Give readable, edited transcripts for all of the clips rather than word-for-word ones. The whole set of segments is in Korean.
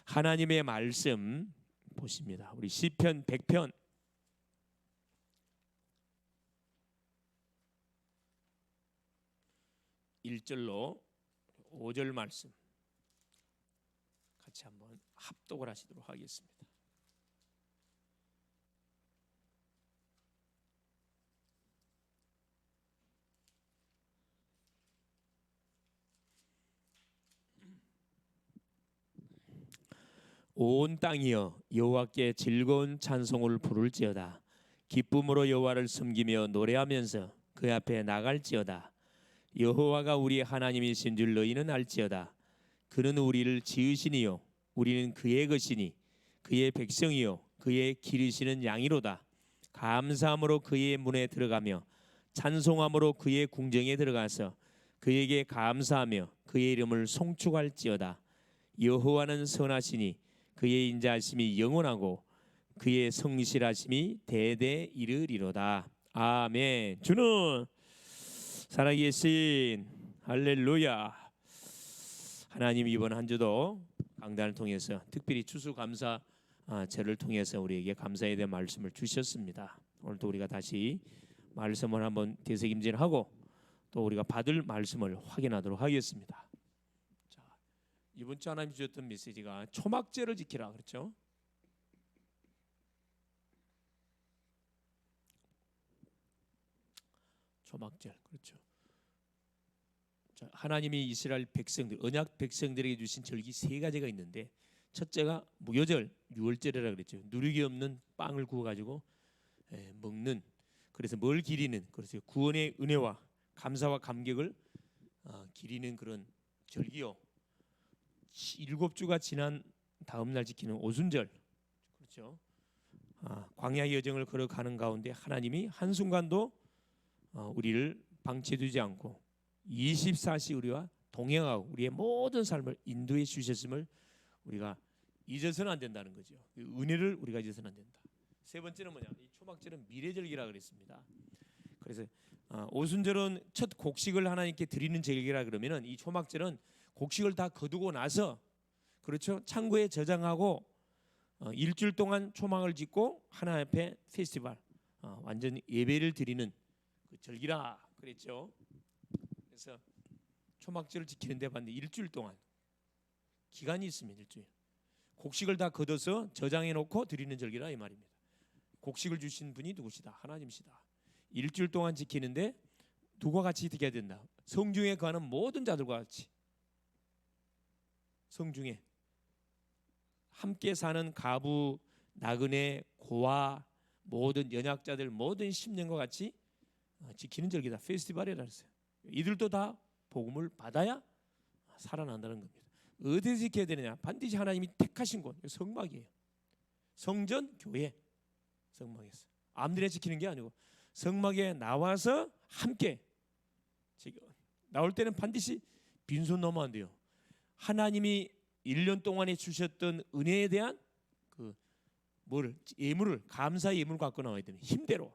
하나님의 말씀 보십니다. 우리 시편 100편 1절로 5절 말씀 같이 한번 합독을 하시도록 하겠습니다. 온 땅이여 여호와께 즐거운 찬송을 부를지어다. 기쁨으로 여호와를 섬기며 노래하면서 그 앞에 나갈지어다. 여호와가 우리의 하나님이신 줄 너희는 알지어다. 그는 우리를 지으시니요 우리는 그의 것이니 그의 백성이요 그의 기르시는 양이로다. 감사함으로 그의 문에 들어가며 찬송함으로 그의 궁정에 들어가서 그에게 감사하며 그의 이름을 송축할지어다. 여호와는 선하시니 그의 인자하심이 영원하고 그의 성실하심이 대대 이르리로다. 아멘. 주는 살아계신 할렐루야. 하나님 이번 한 주도 강단을 통해서 특별히 추수감사절을 통해서 우리에게 감사에 대한 말씀을 주셨습니다. 오늘도 우리가 다시 말씀을 한번 되새김질하고 또 우리가 받을 말씀을 확인하도록 하겠습니다. 자, 이번 주 하나님 주셨던 메시지가 초막절을 지키라 그렇죠? 초막절 그렇죠. 자, 하나님이 이스라엘 백성들 언약 백성들에게 주신 절기 세 가지가 있는데 첫째가 무교절 유월절이라 그랬죠. 누룩이 없는 빵을 구워 가지고 먹는, 그래서 뭘 기리는, 그래서 구원의 은혜와 감사와 감격을 기리는 그런 절기요. 7주가 지난 다음 날 지키는 오순절 그렇죠. 광야의 여정을 걸어가는 가운데 하나님이 한순간도 우리를 방치해두지 않고 24시 우리와 동행하고 우리의 모든 삶을 인도해 주셨음을 우리가 잊어서는 안 된다는 거죠. 은혜를 우리가 잊어서는 안 된다. 세 번째는 뭐냐? 이 초막절은 미래절기라 그랬습니다. 그래서 오순절은 첫 곡식을 하나님께 드리는 절기라 그러면은 이 초막절은 곡식을 다 거두고 나서 그렇죠. 창고에 저장하고 일주일 동안 초막을 짓고 하나님 앞에 페스티벌 완전 예배를 드리는 그 절기라 그랬죠. 그래서 초막절을 지키는데 봤는데 일주일 동안 기간이 있습니다. 일주일. 곡식을 다 걷어서 저장해 놓고 드리는 절기라 이 말입니다. 곡식을 주신 분이 누구시다? 하나님이시다. 일주일 동안 지키는데 누구와 같이 지켜야 된다? 성중에 거하는 모든 자들과 같이. 성중에 함께 사는 가부, 나그네, 고아, 모든 연약자들, 모든 심령과 같이 지키는 절기다. 페스티벌이라 했어요. 이들도 다 복음을 받아야 살아난다는 겁니다. 어디서 지켜야 되느냐? 반드시 하나님이 택하신 곳, 성막이에요. 성전, 교회, 성막에서 암들에 지키는 게 아니고 성막에 나와서 함께 지금 나올 때는 반드시 빈손 넘으면 안 돼요. 하나님이 1년 동안에 주셨던 은혜에 대한 그 예물을, 감사 예물을 갖고 나와야 됩니다. 힘대로.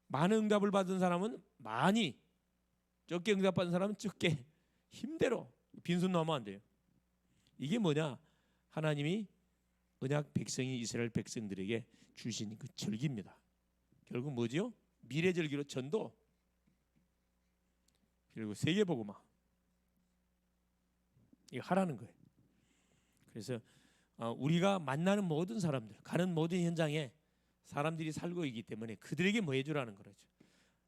많은 응답을 받은 사람은 많이, 적게 응답받은 사람은 적게, 힘대로 빈손 넘으면 안 돼요. 이게 뭐냐? 하나님이 언약 백성이 이스라엘 백성들에게 주신 그 절기입니다. 결국 뭐죠? 미래절기로 전도, 그리고 세계복음화 이거 하라는 거예요. 그래서 우리가 만나는 모든 사람들, 가는 모든 현장에 사람들이 살고 있기 때문에 그들에게 뭐 해주라는 거죠.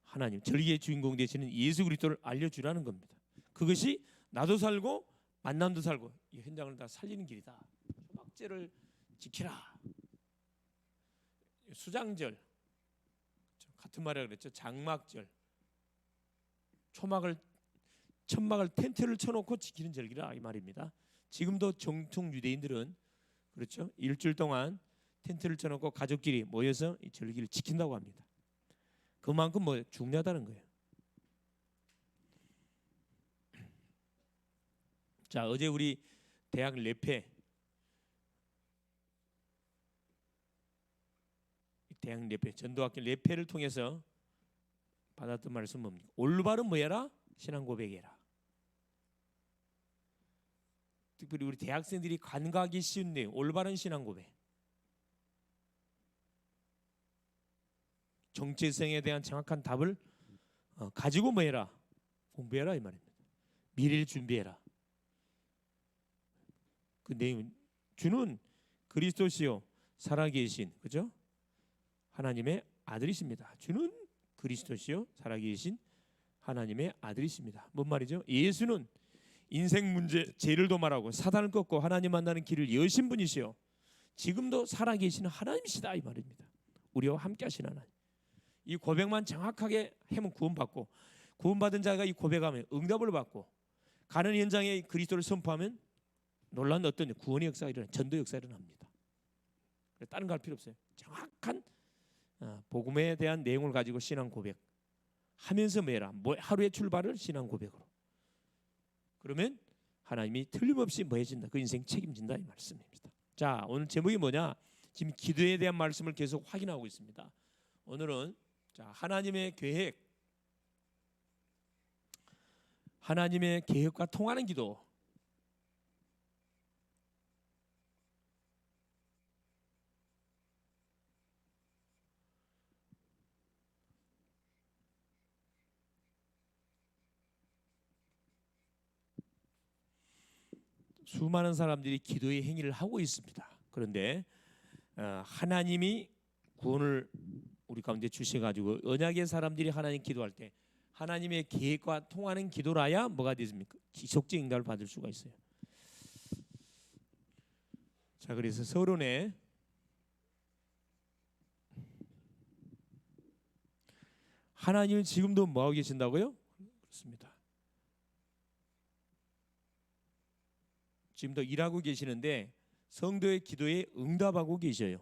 하나님 절기의 주인공 되시는 예수 그리스도를 알려주라는 겁니다. 그것이 나도 살고 만남도 살고 이 현장을 다 살리는 길이다. 초막절을 지키라. 수장절 같은 말이라 그랬죠. 장막절, 천막을 텐트를 쳐놓고 지키는 절기라 이 말입니다. 지금도 정통 유대인들은 그렇죠. 일주일 동안 텐트를 쳐놓고 가족끼리 모여서 이 절기를 지킨다고 합니다. 그만큼 뭐 중요하다는 거예요. 자, 어제 우리 대학 레페 전도학교 레페를 통해서 받았던 말씀은 뭡니까? 올바른 뭐해라? 신앙 고백해라. 특별히 우리 대학생들이 간과하기 쉬운 내용, 올바른 신앙 고백, 정체성에 대한 정확한 답을 가지고 뭐 해라? 공부해라 이 말입니다. 미래를 준비해라. 그 내용 주는 그리스도시요 살아계신, 그죠? 하나님의 아들이십니다. 주는 그리스도시요 살아계신 하나님의 아들이십니다. 뭔 말이죠? 예수는 인생 문제 죄를 도말하고 사단을 꺾고 하나님 만나는 길을 여신 분이시요 지금도 살아계시는 하나님이시다 이 말입니다. 우리와 함께 하신 하나님. 이 고백만 정확하게 하면 구원받고, 구원받은 자가 이 고백하면 응답을 받고, 가는 현장에 그리스도를 선포하면 놀라운 어떤 구원의 역사가 일어나, 전도 역사가 일어납니다. 다른 거 할 필요 없어요. 정확한 복음에 대한 내용을 가지고 신앙 고백 하면서 뭐해라? 하루의 출발을 신앙 고백으로. 그러면 하나님이 틀림없이 뭐 해준다? 그 인생 책임진다 이 말씀입니다. 자, 오늘 제목이 뭐냐? 지금 기도에 대한 말씀을 계속 확인하고 있습니다. 오늘은 자, 하나님의 계획, 하나님의 계획과 통하는 기도. 수많은 사람들이 기도의 행위를 하고 있습니다. 그런데 하나님이 구원을 우리 가운데 주셔가지고 언약의 사람들이 하나님 기도할 때 하나님의 계획과 통하는 기도라야 뭐가 되십니까? 지속적 응답을 받을 수가 있어요. 자, 그래서 서론에 하나님은 지금도 뭐하고 계신다고요? 그렇습니다. 지금도 일하고 계시는데 성도의 기도에 응답하고 계셔요.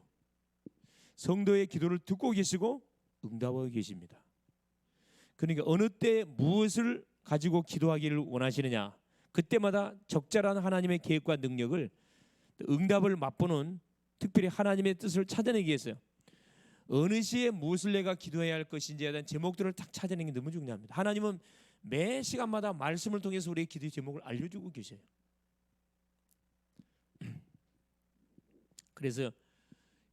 성도의 기도를 듣고 계시고 응답하고 계십니다. 그러니까 어느 때 무엇을 가지고 기도하기를 원하시느냐, 그때마다 적절한 하나님의 계획과 능력을, 응답을 맛보는, 특별히 하나님의 뜻을 찾아내기 위해서요. 어느 시에 무엇을 내가 기도해야 할 것인지에 대한 제목들을 딱 찾아내는 게 너무 중요합니다. 하나님은 매 시간마다 말씀을 통해서 우리의 기도의 제목을 알려주고 계셔요. 그래서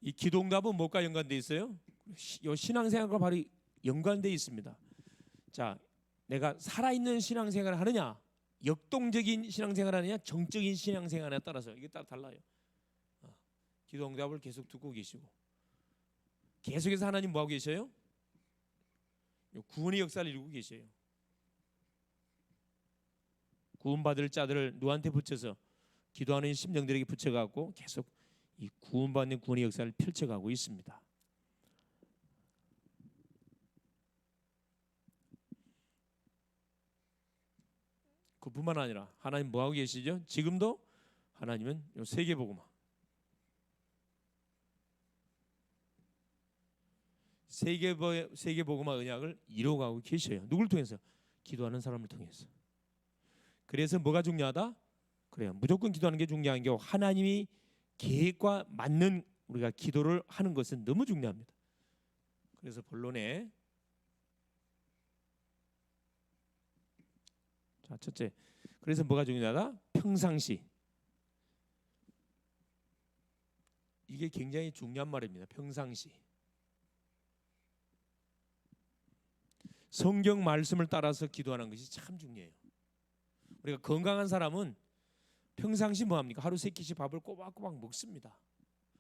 이 기도응답은 뭐가 연관되어 있어요? 이 신앙생활과 바로 연관되어 있습니다. 자, 내가 살아있는 신앙생활을 하느냐, 역동적인 신앙생활을 하느냐, 정적인 신앙생활에 따라서 이게 따라 달라요. 기도응답을 계속 듣고 계시고 계속해서 하나님 뭐하고 계셔요? 구원의 역사를 이루고 계셔요. 구원받을 자들을 누구한테 붙여서 기도하는 심령들에게 붙여갖고 계속 이 구원받는 구원의 역사를 펼쳐가고 있습니다. 그뿐만 아니라 하나님 뭐하고 계시죠? 지금도 하나님은 요 세계복음화, 세계복음화 언약을 이루어가고 계셔요. 누굴 통해서? 기도하는 사람을 통해서. 그래서 뭐가 중요하다? 그래요. 무조건 기도하는 게 중요한 게 하나님이 계획과 맞는 우리가 기도를 하는 것은 너무 중요합니다. 그래서 본론에 자, 첫째, 그래서 뭐가 중요하다? 평상시. 이게 굉장히 중요한 말입니다. 평상시. 성경 말씀을 따라서 기도하는 것이 참 중요해요. 우리가 건강한 사람은 평상시 뭐합니까? 하루 3끼씩 밥을 꼬박꼬박 먹습니다.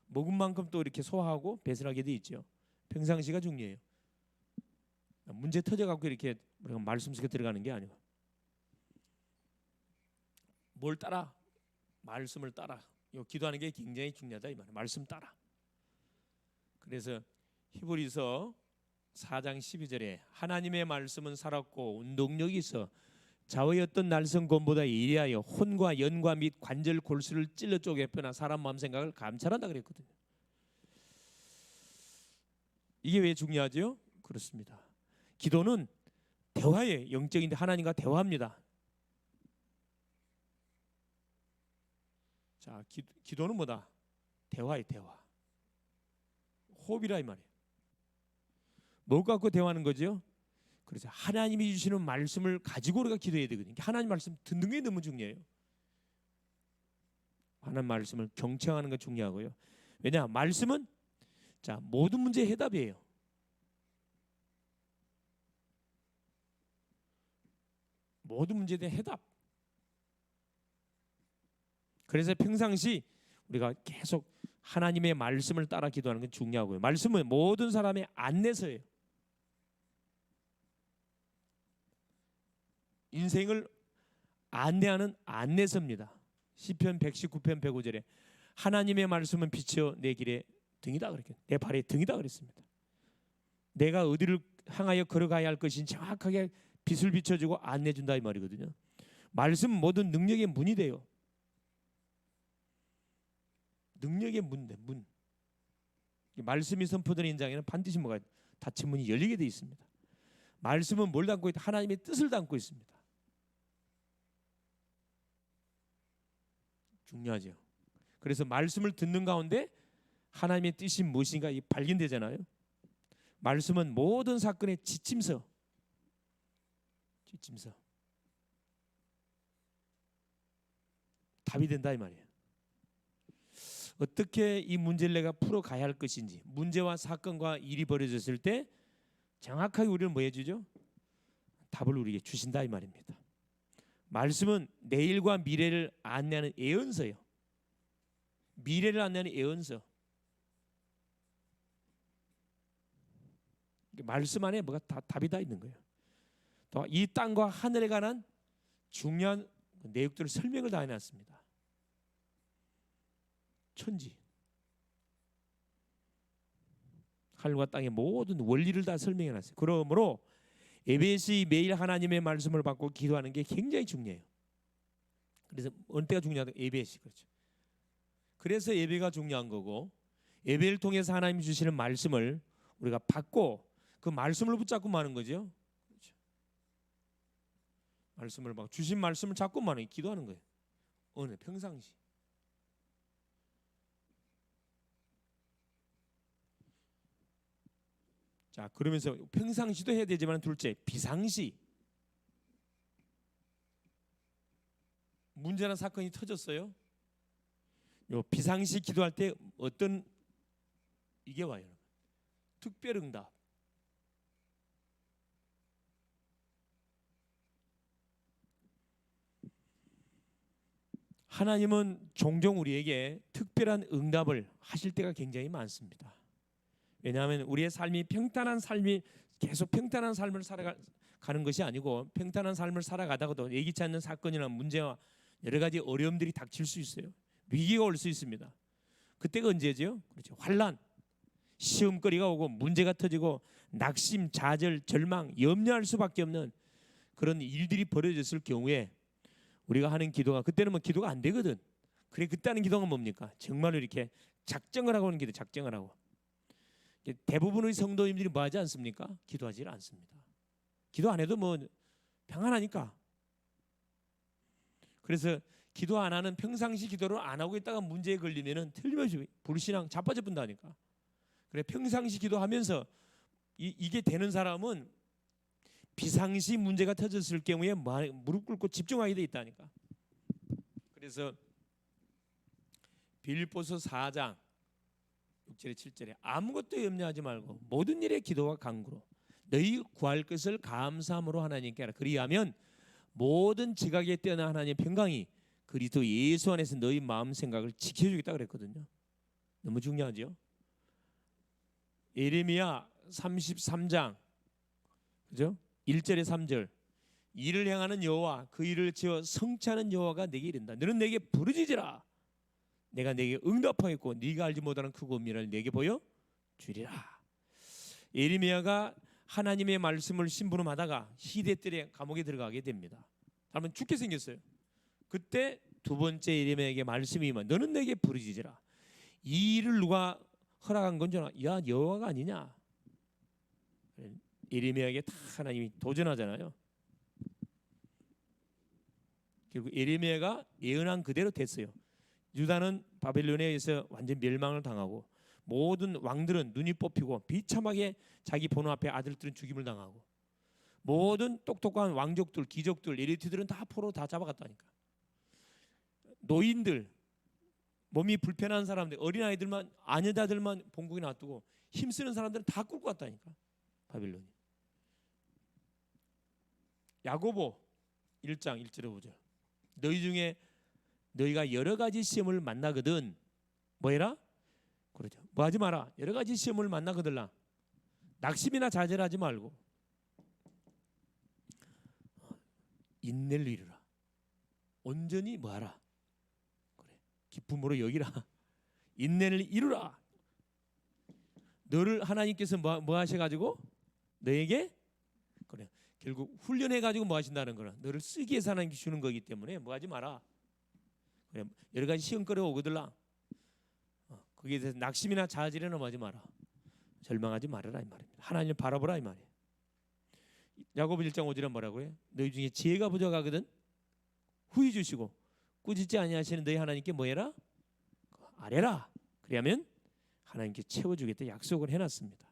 먹은 만큼 또 이렇게 소화하고 배설하게 돼 있죠. 평상시가 중요해요. 문제 터져갖고 이렇게 우리가 말씀 속에 들어가는 게 아니고 뭘 따라? 말씀을 따라. 요 기도하는 게 굉장히 중요하다 이 말이에요. 말씀 따라. 그래서 히브리서 4장 12절에 하나님의 말씀은 살았고 운동력이 있어 좌우의 어떤 날성검보다 예리하여 혼과 연과 및 관절 골수를 찔러 쪼개 펴나 사람 마음 생각을 감찰한다 그랬거든요. 이게 왜 중요하죠? 그렇습니다. 기도는 대화예요. 영적인데 하나님과 대화합니다. 자, 기도는 뭐다? 대화예요. 대화. 호흡이라 이 말이에요. 뭘 갖고 대화하는 거죠? 그래서 하나님이 주시는 말씀을 가지고 우리가 기도해야 되거든요. 하나님 말씀 듣는 게 너무 중요해요. 하는 말씀을 경청하는 게 중요하고요. 왜냐? 말씀은 자, 모든 문제의 해답이에요. 모든 문제에 대한 해답. 그래서 평상시 우리가 계속 하나님의 말씀을 따라 기도하는 건 중요하고요. 말씀은 모든 사람의 안내서예요. 인생을 안내하는 안내서입니다. 시편 119편 105절에 하나님의 말씀은 빛이요 내 길에 등이다 그랬겠. 내 발에 등이다 그랬습니다. 내가 어디를 향하여 걸어가야 할 것인 정확하게 빛을 비춰주고 안내준다 이 말이거든요. 말씀은 모든 능력의 문이 돼요. 능력의 문. 말씀이 선포되는 현장에는 반드시 뭐가 닫힌 문이 열리게 돼 있습니다. 말씀은 뭘 담고 있다? 하나님의 뜻을 담고 있습니다. 중요하죠. 그래서 말씀을 듣는 가운데 하나님의 뜻이 무엇인가 발견되잖아요. 말씀은 모든 사건의 지침서. 답이 된다 이 말이에요. 어떻게 이 문제를 내가 풀어가야 할 것인지, 문제와 사건과 일이 벌어졌을 때 정확하게 우리를 뭐 해주죠? 답을 우리에게 주신다 이 말입니다. 말씀은 내일과 미래를 안내하는 예언서예요. 미래를 안내하는 예언서. 말씀 안에 뭐가 답이 다 있는 거예요. 또 이 땅과 하늘에 관한 중요한 내용들을 설명을 다 해놨습니다. 천지, 하늘과 땅의 모든 원리를 다 설명해놨어요. 그러므로 예배시 매일 하나님의 말씀을 받고 기도하는 게 굉장히 중요해요. 그래서 어느 때가 중요하다? 예배시. 그렇죠. 그래서 예배가 중요한 거고, 예배를 통해서 하나님 주시는 말씀을 우리가 받고 그 말씀을 붙잡고 마는 거죠. 그렇죠. 말씀을 받고 주신 말씀을 잡고 마는 기도하는 거예요. 어느 평상시. 자, 그러면서 평상시도 해야 되지만 둘째, 비상시. 문제나 사건이 터졌어요. 요 비상시 기도할 때 어떤 이게 와요. 특별 응답. 하나님은 종종 우리에게 특별한 응답을 하실 때가 굉장히 많습니다. 왜냐하면 우리의 삶이 평탄한 삶이 계속 평탄한 삶을 살아가는 것이 아니고, 평탄한 삶을 살아가다가도 예기치 않는 사건이나 문제와 여러 가지 어려움들이 닥칠 수 있어요. 위기가 올 수 있습니다. 그때가 언제죠? 그렇죠. 환난, 시험거리가 오고 문제가 터지고 낙심, 좌절, 절망, 염려할 수밖에 없는 그런 일들이 벌어졌을 경우에 우리가 하는 기도가, 그때는 뭐 기도가 안 되거든. 그래, 그때 하는 기도가 뭡니까? 정말로 이렇게 작정을 하고 하는 기도, 작정을 하고. 대부분의 성도님들이 뭐 하지 않습니까? 기도하지 않습니다. 기도 안 해도 뭐 평안하니까. 그래서 기도 안 하는, 평상시 기도를 안 하고 있다가 문제에 걸리면은 틀림없이 불신앙 자빠져 본다니까. 그래, 평상시 기도하면서 이게 되는 사람은 비상시 문제가 터졌을 경우에 무릎 꿇고 집중하게 돼 있다니까. 그래서 빌립보서 4장 6절에 7절에 아무것도 염려하지 말고 모든 일에 기도와 간구로 너희 구할 것을 감사함으로 하나님께 하라. 그리하면 모든 지각에 뛰어난 하나님의 평강이 그리스도 예수 안에서 너희 마음 생각을 지켜주겠다 그랬거든요. 너무 중요하죠. 예레미야 33장 그죠? 1절에 3절 이를 향하는 여호와 그 일을 지어 성취하는 여호와가 내게 이른다. 너는 내게 부르짖으라. 내가 내게 응답하겠고 네가 알지 못하는 크고 은밀한 내게 보여 주리라. 예레미야가 하나님의 말씀을 심부름하다가 시대들의 감옥에 들어가게 됩니다. 그러면 죽게 생겼어요. 그때 두 번째 예레미야에게 말씀이 임한, 너는 내게 부르짖으라. 이 일을 누가 허락한 건 줄 알아? 야, 여호와가 아니냐? 예레미야에게 다 하나님이 도전하잖아요. 결국 예레미야가 예언한 그대로 됐어요. 유다는 바벨론에 의해서 완전 멸망을 당하고 모든 왕들은 눈이 뽑히고 비참하게 자기 본호 앞에 아들들은 죽임을 당하고 모든 똑똑한 왕족들, 귀족들, 엘리트들은 다 포로 다 잡아갔다니까. 노인들, 몸이 불편한 사람들, 어린아이들만, 아녀자들만 본국에 놔두고 힘쓰는 사람들은 다 끌고 갔다니까, 바빌론이. 야고보 1장 1절에 5절. 너희 중에 너희가 여러 가지 시험을 만나거든 뭐해라? 그러죠. 뭐 하지 마라. 여러 가지 시험을 만나거들라 낙심이나 좌절하지 말고 인내를 이루라. 온전히 뭐하라? 그래, 기쁨으로 여기라. 인내를 이루라. 너를 하나님께서 뭐 하셔가지고 너에게 그래 결국 훈련해가지고 뭐 하신다는 거라. 너를 쓰기 위해서 하나님께 주는 거기 때문에 뭐 하지 마라. 그래, 여러 가지 시험거리가 오거들라. 거기에 대해서 낙심이나 좌절에 넘어가지 마라. 절망하지 말아라 이 말입니다. 하나님을 바라보라 이 말이에요. 야고보 1장 5절에 뭐라고요? 너희 중에 지혜가 부족하거든 후히 주시고 꾸짖지 아니하시는 너희 하나님께 뭐해라? 아뢰라. 그리하면 하나님께 채워주겠다 약속을 해놨습니다.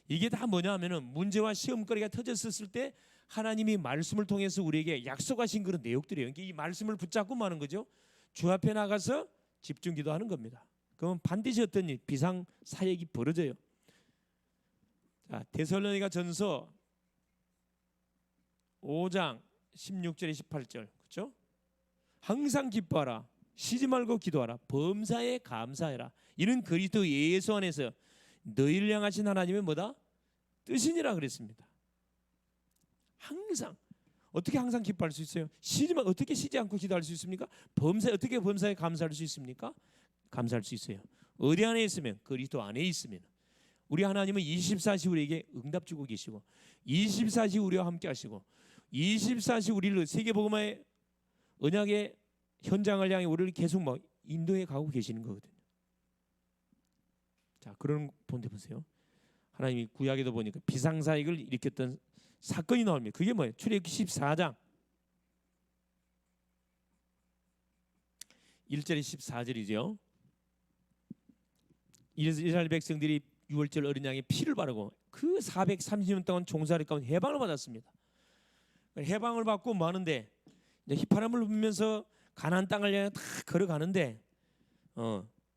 이게 다 뭐냐 하면은 문제와 시험거리가 터졌을 때 하나님이 말씀을 통해서 우리에게 약속하신 그런 내용들이에요. 그러니까 이 말씀을 붙잡고 마는 거죠. 주 앞에 나가서 집중 기도하는 겁니다. 그러면 반드시 어떤 일, 비상 사역이 벌어져요. 자, 데살로니가 전서 5장 16절에 18절 그렇죠? 항상 기뻐하라. 쉬지 말고 기도하라. 범사에 감사해라. 이는 그리스도 예수 안에서 너희를 향하신 하나님의 뭐다? 뜻이니라 그랬습니다. 항상. 어떻게 항상 기뻐할 수 있어요? 쉬지만 어떻게 쉬지 않고 기도할 수 있습니까? 어떻게 범사에 감사할 수 있습니까? 감사할 수 있어요. 어디 안에 있으면? 그리스도 안에 있으면. 우리 하나님은 24시 우리에게 응답 주고 계시고 24시 우리와 함께 하시고 24시 우리를 세계복음화의 언약의 현장을 향해 우리를 계속 막 인도해 가고 계시는 거거든요. 자, 그런 본데 보세요. 하나님이 구약에도 보니까 비상사역을 일으켰던 사건이 나옵니다. 그게 뭐예요? 출애굽기 14장 1절에 14절이죠. 이스라엘 백성들이 유월절 어린 양의 피를 바르고 그 430년 동안 종살이 가운데 해방을 받았습니다. 해방을 받고 뭐 하는데 이제 휘파람을 불면서 가나안 땅을 향해 다 걸어가는데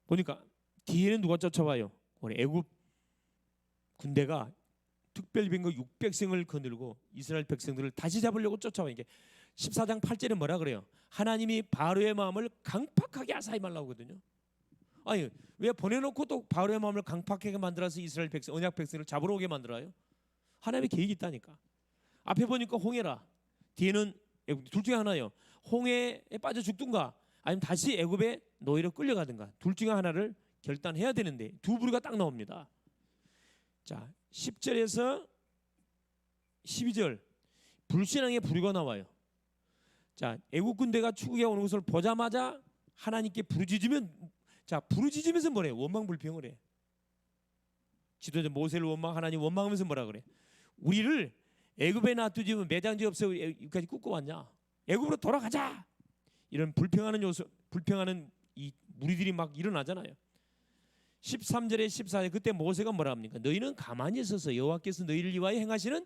보니까 뒤에는 누가 쫓아와요? 우리 애굽 군대가 특별병거 600승을 거느리고 이스라엘 백성들을 다시 잡으려고 쫓아와. 이게 14장 8절에 뭐라 그래요? 하나님이 바로의 마음을 강팍하게 하사 이 말라고 하거든요. 아니 왜 보내놓고 또 바로의 마음을 강팍하게 만들어서 이스라엘 백성, 언약 백성을 잡으러 오게 만들어요? 하나님의 계획이 있다니까. 앞에 보니까 홍해라. 뒤에는 애굽, 둘 중에 하나예요. 홍해에 빠져 죽든가 아니면 다시 애굽의 노예로 끌려가든가 둘 중에 하나를 결단해야 되는데 두 부류가 딱 나옵니다. 자, 10절에서 12절 불신앙의 부류가 나와요. 자, 애국 군대가 추국해 오는 것을 보자마자 하나님께 부르짖으면, 자, 부르짖으면서 뭐래? 원망불평을 해. 지도자 모세를 하나님 원망하면서 뭐라 그래? 우리를 애굽에 놔두지 매장지 없어 여기까지 굽고 왔냐? 애굽으로 돌아가자. 이런 불평하는 이 무리들이 막 일어나잖아요. 13절에 14절 그때 모세가 뭐라 합니까? 너희는 가만히 있어서 여호와께서 너희를 위하여 행하시는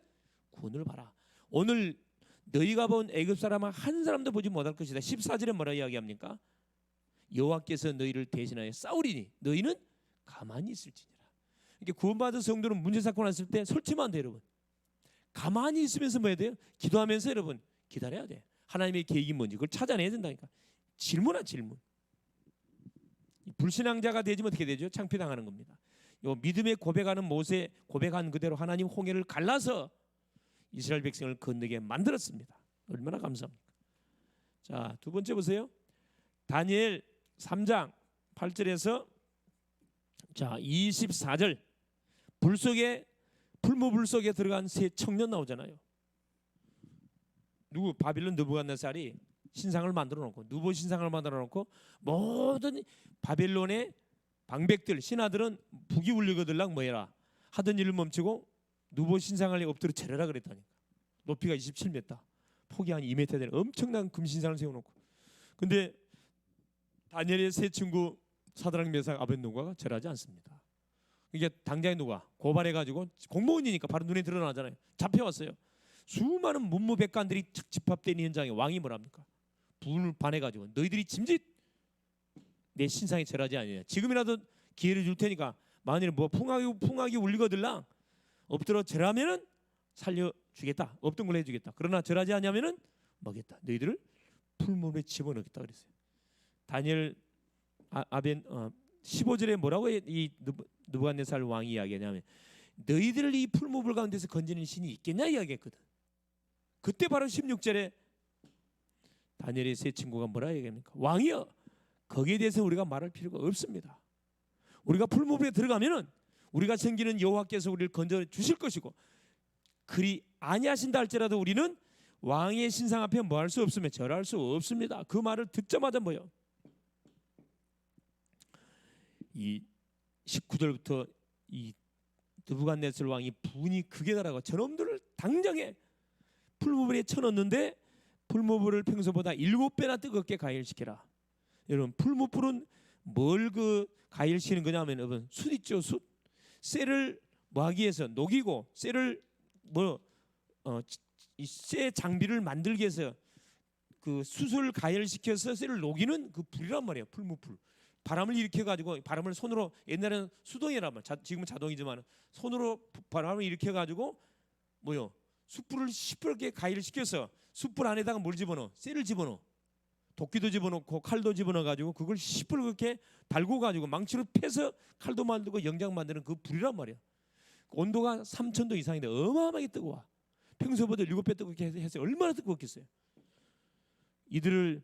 구원을 봐라. 오늘 너희가 본 애굽 사람은 한 사람도 보지 못할 것이다. 14절에 뭐라 이야기합니까? 여호와께서 너희를 대신하여 싸우리니 너희는 가만히 있을지니라. 이렇게 구원받은 성도는 문제 사건 왔을 때 설치면 안 돼요, 여러분. 가만히 있으면서 뭐 해야 돼요? 기도하면서 여러분 기다려야 돼. 하나님의 계획이 뭔지 그걸 찾아내야 된다니까. 질문한 질문. 불신앙자가 되지면 어떻게 되죠? 창피당하는 겁니다. 요 믿음의 고백하는 모세 고백한 그대로 하나님 홍해를 갈라서 이스라엘 백성을 건너게 만들었습니다. 얼마나 감사합니까? 자, 두 번째 보세요. 다니엘 3장 8절에서 자 24절 풀무불 속에 들어간 세 청년 나오잖아요. 누구? 바빌론 느부갓네살이 신상을 만들어 놓고 누보 신상을 만들어 놓고 모든 바벨론의 방백들 신하들은 북이 울리거들랑 뭐해라 하던 일을 멈추고 누보 신상을 엎드려 차려라 그랬다니까. 높이가 27m, 폭이 한 2m 되는 엄청난 금신상을 세워놓고. 근데 다니엘의 세 친구 사드락 메삭 아벳느고가 절하지 않습니다. 이게 당장에 누가 고발해가지고 공무원이니까 바로 눈에 드러나잖아요. 잡혀왔어요. 수많은 문무백관들이 집합된 현장에 왕이 뭐랍니까? 분을 반해가지고 너희들이 짐짓 내 신상에 절하지 아니냐. 지금이라도 기회를 줄 테니까 만일 뭐 풍악이 울리거들랑 엎드려 절하면은 살려주겠다. 없던 걸 해주겠다. 그러나 절하지 않냐면은 먹겠다. 너희들을 풀무불에 집어넣겠다 그랬어요. 다니엘 15절에 뭐라고 이 느부갓네살 왕이 이야기하냐면 너희들을 이 풀무불 가운데서 건지는 신이 있겠냐 이야기했거든. 그때 바로 16절에 다니엘의 세 친구가 뭐라 얘기합니까? 왕이여, 거기에 대해서 우리가 말할 필요가 없습니다. 우리가 풀무불에 들어가면은 우리가 섬기는 여호와께서 우리를 건져 주실 것이고 그리 아니하신다 할지라도 우리는 왕의 신상 앞에 뭐 할 수 없으며 절할 수 없습니다. 그 말을 듣자마자 뭐요? 이 19절부터 이 느부갓네살 왕이 분이 극에 달하고 저놈들을 당장에 풀무불에 쳐넣는데 풀무불을 평소보다 7배나 뜨겁게 가열시켜라. 여러분 풀무불은 뭘 가열시키는 거냐면 여러분 숯 있죠. 쇠를 뭐 하기 위해서 녹이고 쇠를 이 쇠 장비를 만들기 위해서 그 숯을 가열시켜서 쇠를 녹이는 그 불이란 말이에요. 풀무불. 바람을 일으켜 가지고 바람을 손으로 옛날에는 수동이란 말. 지금은 자동이지만 손으로 바람을 일으켜 가지고 뭐요? 숯불을 시뻘게 가열시켜서 숯불 안에다가 뭘 집어넣어? 쇠를 집어넣어. 도끼도 집어넣고 칼도 집어넣어 가지고 그걸 시뻘겋게 달고 가지고 망치로 패서 칼도 만들고 영장 만드는 그 불이란 말이야. 온도가 3000도 이상인데 어마어마하게 뜨거워. 평소보다 7배 뜨겁게 해서 얼마나 뜨겁겠어요. 이들을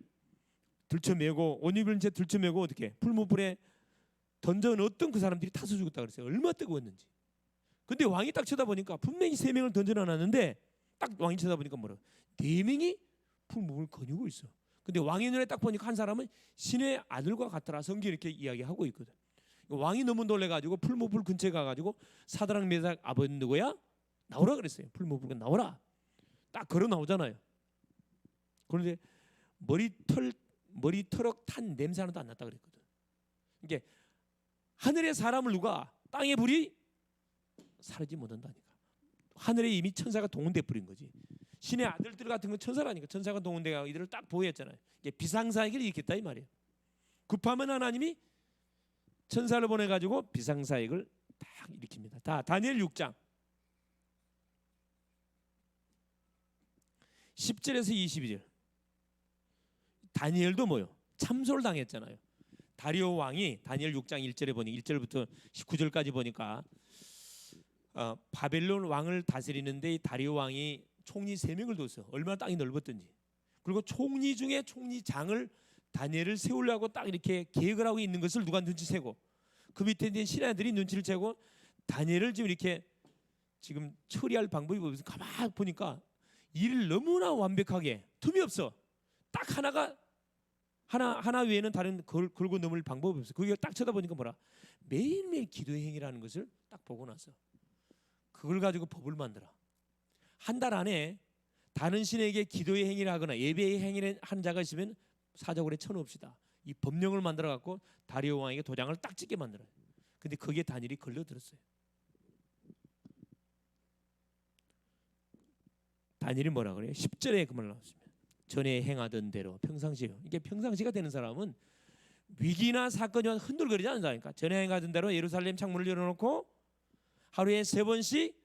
들쳐매고 옷 입은 채 들쳐매고 어떻게 풀무불에 던져 넣었던 그 사람들이 타서 죽었다 그랬어요. 얼마나 뜨거웠는지. 근데 왕이 딱 쳐다보니까 분명히 3명을 던져놨는데 딱 왕이 쳐다보니까 뭐라? 4명이 풀무불을 거니고 있어. 근데 왕의 눈에 딱 보니까 한 사람은 신의 아들과 같더라. 성경이 이렇게 이야기하고 있거든. 왕이 너무 놀래가지고 풀무불 근처에 가가지고 사드락 메삭 아벳느고야 나오라 그랬어요. 풀무불 나오라. 딱 걸어 나오잖아요. 그런데 머리털럭 탄 냄새 하나도 안 났다 그랬거든. 이게 하늘의 사람을 누가 땅의 불이 사르지 못한다니까. 하늘에 이미 천사가 동원돼 버린 거지. 신의 아들들 같은 건 천사라니까. 천사가 동원돼가 이들을 딱 보호했잖아요. 이게 비상사역을 일으켰다 이 말이에요. 급하면 하나님이 천사를 보내가지고 비상사역을 딱 일으킵니다. 다 다니엘 6장 10절에서 22절. 다니엘도 뭐요? 참소를 당했잖아요. 다리오 왕이 다니엘 6장 1절에 보니 1절부터 19절까지 보니까 바벨론 왕을 다스리는데 다리오 왕이 총리 3명을 뒀어. 얼마나 땅이 넓었던지. 그리고 총리 중에 총리장을 다니엘을 세우려고 딱 이렇게 계획을 하고 있는 것을 누가 눈치채고 그 밑에 있는 신하들이 눈치를 채고 다니엘을 지금 이렇게 지금 처리할 방법이 없어서 가만 보니까 일을 너무나 완벽하게 틈이 없어. 딱 하나 외에는 다른 걸고 넘을 방법이 없어. 그게 딱 쳐다보니까 뭐라? 매일매일 기도의 행위라는 것을 딱 보고 나서 그걸 가지고 법을 만들어. 한 달 안에 다른 신에게 기도의 행위를 하거나 예배의 행위를 한 자가 있으면 사적으로 쳐놓읍시다. 이 법령을 만들어 갖고 다리오 왕에게 도장을 딱 찍게 만들어요. 근데 거기에 다니엘이 걸려들었어요. 다니엘이 뭐라 그래요? 10절에 그 말 나왔습니다. 전에 행하던 대로 평상시요. 이게 평상시가 되는 사람은 위기나 사건이 와서 흔들거리지 않는다니까. 전에 행하던 대로 예루살렘 창문을 열어놓고 하루에 3번씩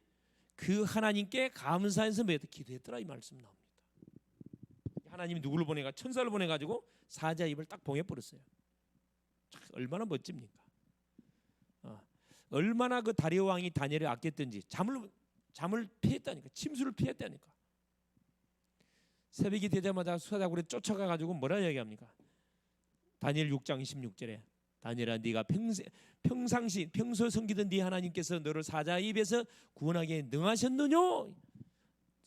그 하나님께 감사해서 기도했더라 이 말씀 나옵니다. 하나님이 누구를 보내가 천사를 보내가지고 사자 입을 딱 봉해버렸어요. 얼마나 멋집니까? 얼마나 그 다리오 왕이 다니엘을 아꼈던지 잠을 피했다니까. 침수를 피했다니까. 새벽이 되자마자 수사자굴에 쫓아가가지고 뭐라 얘기합니까? 다니엘 6장 16절에 다니엘아 네가 평소 섬기던 네 하나님께서 너를 사자 입에서 구원하기에 능하셨느냐?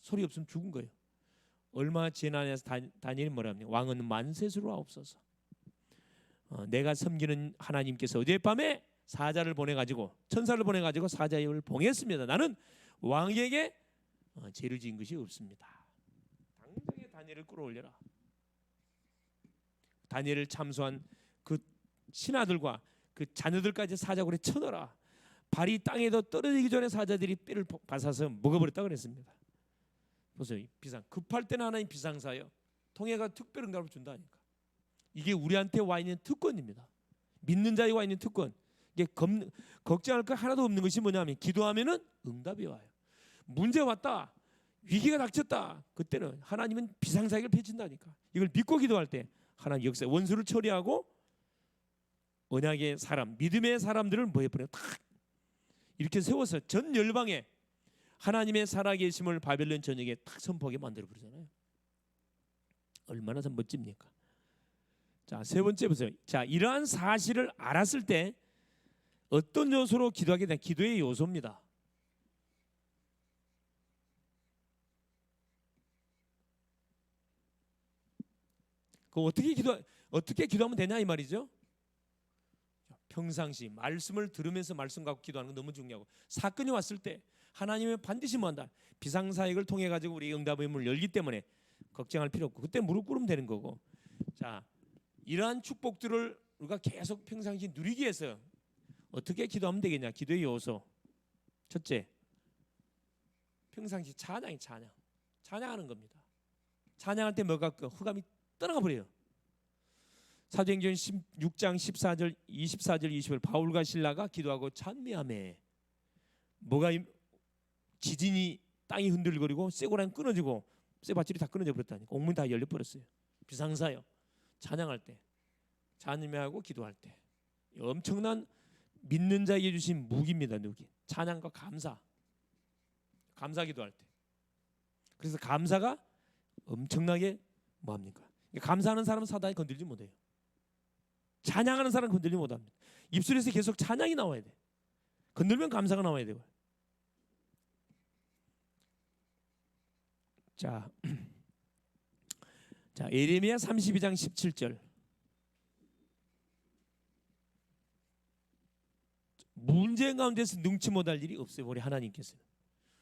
소리 없으면 죽은 거예요. 얼마나 지나서 다니엘이 뭐라 합니까? 왕은 만세스로 하옵소서. 내가 섬기는 하나님께서 어젯밤에 사자를 보내가지고 천사를 보내가지고 사자 입을 봉했습니다. 나는 왕에게 죄를 지은 것이 없습니다. 당장에 다니엘을 끌어올려라. 다니엘을 참소한 그 신하들과 그 자녀들까지 사자굴에 쳐넣어라. 발이 땅에도 떨어지기 전에 사자들이 뼈를 받아서 먹어버렸다 그랬습니다. 보세요. 비상 급할 때는 하나님 비상사요. 통해가 특별 응답을 준다니까. 이게 우리한테 와 있는 특권입니다. 믿는 자에게 있는 특권. 이게 걱정할 거 하나도 없는 것이 뭐냐면 기도하면은 응답이 와요. 문제 왔다, 위기가 닥쳤다. 그때는 하나님은 비상사역을 펼친다니까. 이걸 믿고 기도할 때 하나님 역사 원수를 처리하고 언약의 사람, 믿음의 사람들을 뭐 해버려 탁 이렇게 세워서 전 열방에 하나님의 살아계심을 바벨론 전역에 탁 선포하게 만들어 버리잖아요. 얼마나 참 멋집니까? 자, 세 번째 보세요. 자, 이러한 사실을 알았을 때 어떤 요소로 기도하게 되냐? 기도의 요소입니다. 그 어떻게 기도하면 되냐 이 말이죠. 평상시 말씀을 들으면서 말씀 갖고 기도하는 건 너무 중요하고, 사건이 왔을 때 하나님은 반드시 뭐한다? 비상사역을 통해 가지고 우리 응답의 문을 열기 때문에 걱정할 필요 없고 그때 무릎 꿇으면 되는 거고. 자, 이러한 축복들을 우리가 계속 평상시 누리기 위해서 어떻게 기도하면 되겠냐? 기도의 요소. 첫째, 평상시 찬양하는 겁니다. 찬양할 때 뭐가 흑암이 떠나가 버려요. 사도행전 16장 14절 24절 20절 바울과 신라가 기도하고 찬미하며 뭐가 지진이 땅이 흔들거리고 쇠고랑 끊어지고 쇠받침이 다 끊어져 버렸다니까. 옥문이 다 열려 버렸어요. 비상사역 찬양할 때, 찬미하고 기도할 때 엄청난 믿는 자에게 주신 무기입니다. 무기. 찬양과 감사 기도할 때. 그래서 감사가 엄청나게 뭐합니까? 감사하는 사람은 사단이 건들지 못해요. 찬양하는 사람은 건들지 못합니다. 입술에서 계속 찬양이 나와야 돼. 건들면 감사가 나와야 돼요. 자, 예레미야 32장 17절. 문제 가운데서 능치 못할 일이 없어요. 우리 하나님께서는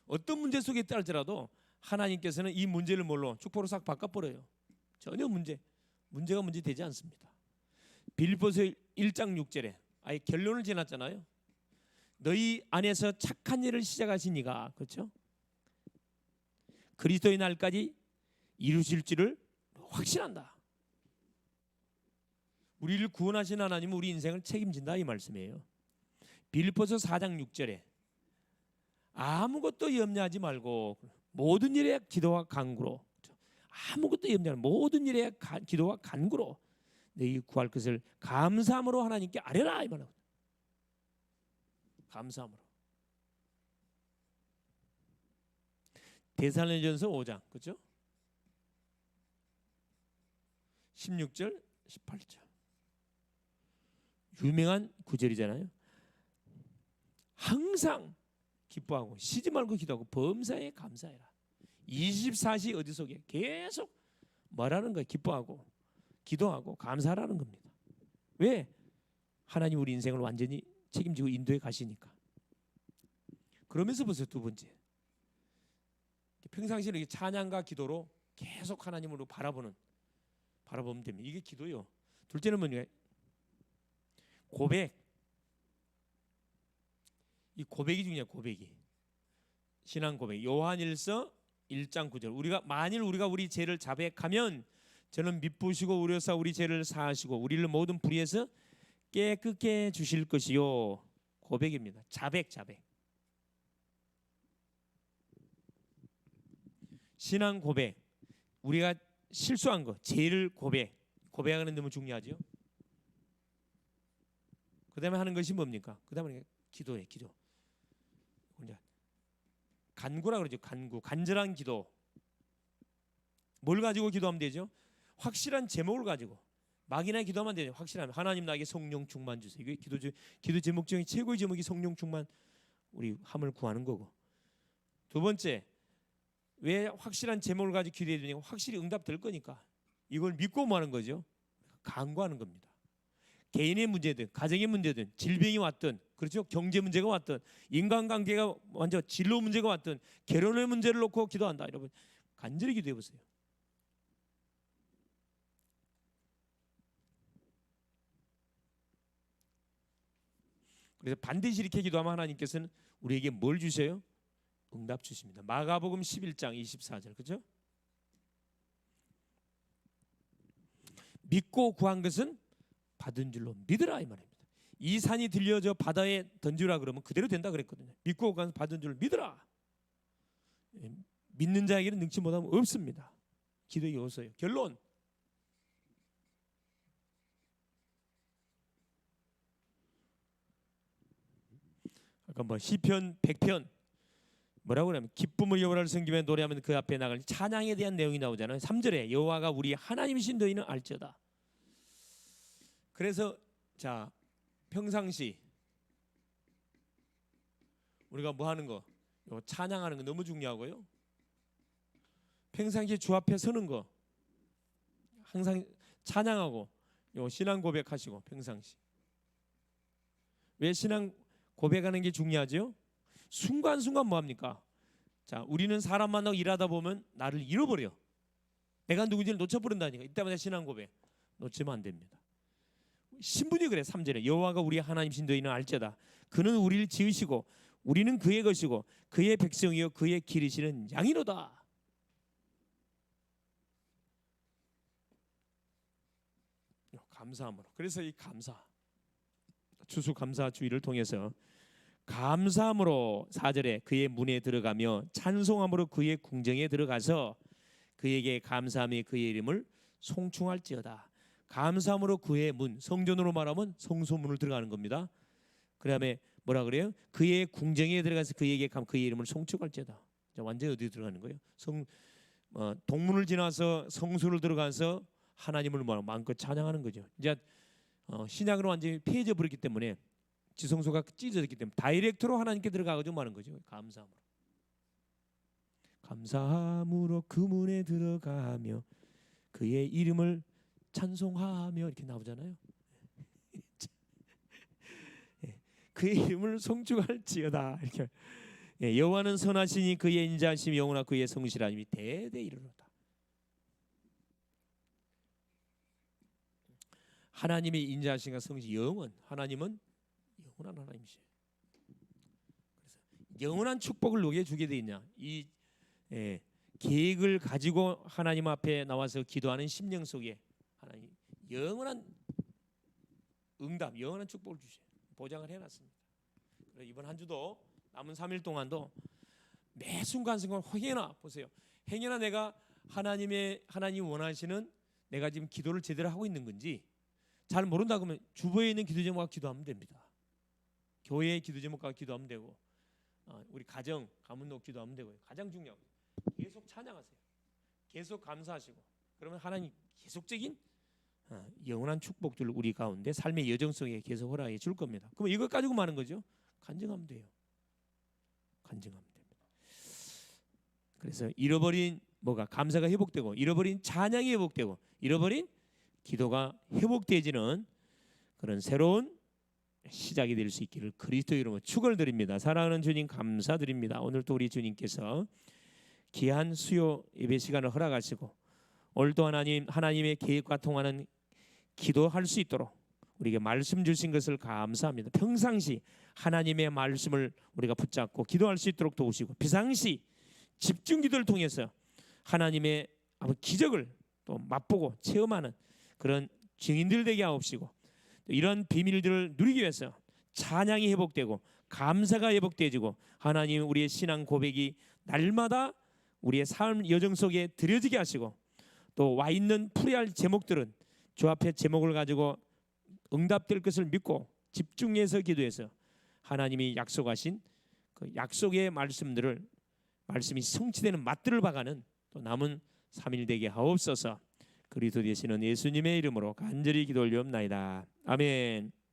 어떤 문제 속에 있다 할지라도 하나님께서는 이 문제를 뭘로 축복으로 싹 바꿔버려요. 전혀 문제가 문제 되지 않습니다. 빌립보서 1장 6절에 아예 결론을 지났잖아요. 너희 안에서 착한 일을 시작하신 이가, 그렇죠? 그리스도의 날까지 이루실 줄을 확신한다. 우리를 구원하신 하나님은 우리 인생을 책임진다 이 말씀이에요. 빌립보서 4장 6절에 아무것도 염려하지 말고 모든 일에 기도와 간구로, 아무것도 염려하지 말고 모든 일에 기도와 간구로 너희 구할 것을 감사함으로 하나님께 아뢰라 이 말이에요. 감사함으로. 데살로니가전서 5장, 그렇죠? 16절 18절 유명한 구절이잖아요. 항상 기뻐하고 쉬지 말고 기도하고 범사에 감사해라. 24시 어디 속에 계속 말하는 거예요. 기뻐하고 기도하고 감사하라는 겁니다. 왜? 하나님 우리 인생을 완전히 책임지고 인도해 가시니까. 그러면서 보세요. 두 번째, 평상시에 이렇게 찬양과 기도로 계속 하나님으로 바라보면 됩니다. 이게 기도요. 둘째는 뭐냐? 고백. 이 고백이 중요해요. 고백이. 신앙 고백. 요한일서 1장 9절. 우리가 우리 죄를 자백하면 저는 미쁘시고 우려사 우리 죄를 사하시고 우리를 모든 불의에서 깨끗게 해 주실 것이요. 고백입니다. 자백. 신앙 고백. 우리가 실수한 거, 죄를 고백하는 게 너무 중요하죠. 그다음에 하는 것이 뭡니까? 그다음에 기도예요. 기도. 간구라 그러죠. 간절한 기도. 뭘 가지고 기도하면 되죠? 확실한 제목을 가지고. 막이나 기도하면 되죠. 확실하면 하나님 나에게 성령 충만 주세요. 이게 기도 제목 중에 최고의 제목이 성령 충만 우리 함을 구하는 거고. 두 번째, 왜 확실한 제목을 가지고 기도해야 되냐고, 확실히 응답될 거니까. 이걸 믿고 뭐 하는 거죠? 간구하는 겁니다. 개인의 문제든 가정의 문제든 질병이 왔든, 그렇죠? 경제 문제가 왔든 인간관계가 완전 진로 문제가 왔든 결혼의 문제를 놓고 기도한다. 여러분 간절히 기도해 보세요. 그래서 반드시 이렇게 기도하면 하나님께서는 우리에게 뭘 주셔요? 응답 주십니다. 마가복음 11장 24절, 그렇죠? 믿고 구한 것은 받은 줄로 믿으라 이 말입니다. 이 산이 들려져 바다에 던지라 그러면 그대로 된다 그랬거든요. 믿고 가서 받은 줄 믿으라. 믿는 자에게는 능치 못함은 없습니다. 기도에 없어요. 결론, 아까 뭐 시편 100편 뭐라고 그러면 기쁨을 여호와를 섬기며 노래하면 그 앞에 나갈 찬양에 대한 내용이 나오잖아요. 3절에 여호와가 우리 하나님이신 너희는 알지어다. 그래서 자, 평상시 우리가 뭐 하는 거, 찬양하는 거 너무 중요하고요. 평상시 주 앞에 서는 거 항상 찬양하고 신앙 고백하시고 평상시. 왜 신앙 고백하는 게 중요하죠? 순간순간 뭐합니까? 자, 우리는 사람 만나고 일하다 보면 나를 잃어버려. 내가 누군지를 놓쳐버린다니까. 이때마다 신앙 고백 놓치면 안 됩니다. 신분이 그래. 3절에 여호와가 우리 하나님이신 너희는 알지어다. 그는 우리를 지으시고 우리는 그의 것이고 그의 백성이요 그의 기르시는 양이로다. 감사함으로. 그래서 이 감사, 추수감사주의를 통해서 감사함으로 4절에 그의 문에 들어가며 찬송함으로 그의 궁정에 들어가서 그에게 감사함이 그의 이름을 송충할지어다. 감사함으로 그의 문, 성전으로 말하면 성소문을 들어가는 겁니다. 그다음에 뭐라 그래요? 그의 궁정에 들어가서 그에게 그의 이름을 송축할지어다. 완전히 어디 들어가는 거예요? 동문을 지나서 성소를 들어가서 하나님을 마음껏 찬양하는 거죠. 이제 신약으로 완전히 폐해져 버렸기 때문에 지성소가 찢어졌기 때문에 다이렉트로 하나님께 들어가가지고 하는 거죠. 감사함으로. 감사함으로 그 문에 들어가며 그의 이름을 찬송하며 이렇게 나오잖아요. 그의 이름을 송축할지어다 이렇게. 여호와는 선하시니 그의 인자하심이 영원하 그의 성실함이 대대 이르로다. 하나님의 인자하심과 성실, 영원. 하나님은 영원한 하나님이시에요. 그래서 영원한 축복을 누구에게 주게 돼 있냐? 이 계획을 가지고 하나님 앞에 나와서 기도하는 심령 속에 하나님 영원한 응답, 영원한 축복을 주셔요. 보장을 해놨습니다. 그래서 이번 한 주도 남은 3일 동안도 매 순간순간 행여나 보세요. 행여나 내가 하나님이 원하시는 내가 지금 기도를 제대로 하고 있는 건지 잘 모른다 그러면 주보에 있는 기도 제목과 기도하면 됩니다. 교회의 기도 제목과 기도하면 되고 우리 가정 가문도 기도하면 되고요. 가장 중요한 계속 찬양하세요. 계속 감사하시고 그러면 하나님 계속적인 영원한 축복들을 우리 가운데 삶의 여정 속에 계속 허락해 줄 겁니다. 그럼 이것 가지고 많은 거죠. 간증하면 돼요. 간증하면 됩니다. 그래서 잃어버린 뭐가 감사가 회복되고 잃어버린 찬양이 회복되고 잃어버린 기도가 회복되어지는 그런 새로운 시작이 될 수 있기를 그리스도 이름으로 축원드립니다. 사랑하는 주님 감사드립니다. 오늘도 우리 주님께서 귀한 수요 예배 시간을 허락하시고 오늘도 하나님의 계획과 통하는 기도할 수 있도록 우리에게 말씀 주신 것을 감사합니다. 평상시 하나님의 말씀을 우리가 붙잡고 기도할 수 있도록 도우시고 비상시 집중 기도를 통해서 하나님의 기적을 또 맛보고 체험하는 그런 증인들 되게 하옵시고 이런 비밀들을 누리기 위해서 찬양이 회복되고 감사가 회복되어지고 하나님 우리의 신앙 고백이 날마다 우리의 삶 여정 속에 드려지게 하시고 또 와 있는 풀이할 제목들은 주 앞에 제목을 가지고 응답될 것을 믿고 집중해서 기도해서 하나님이 약속하신 그 약속의 말씀이 성취되는 맛들을 봐가는 또 남은 3일 되게 하옵소서. 그리스도 되시는 예수님의 이름으로 간절히 기도 올리옵나이다. 아멘.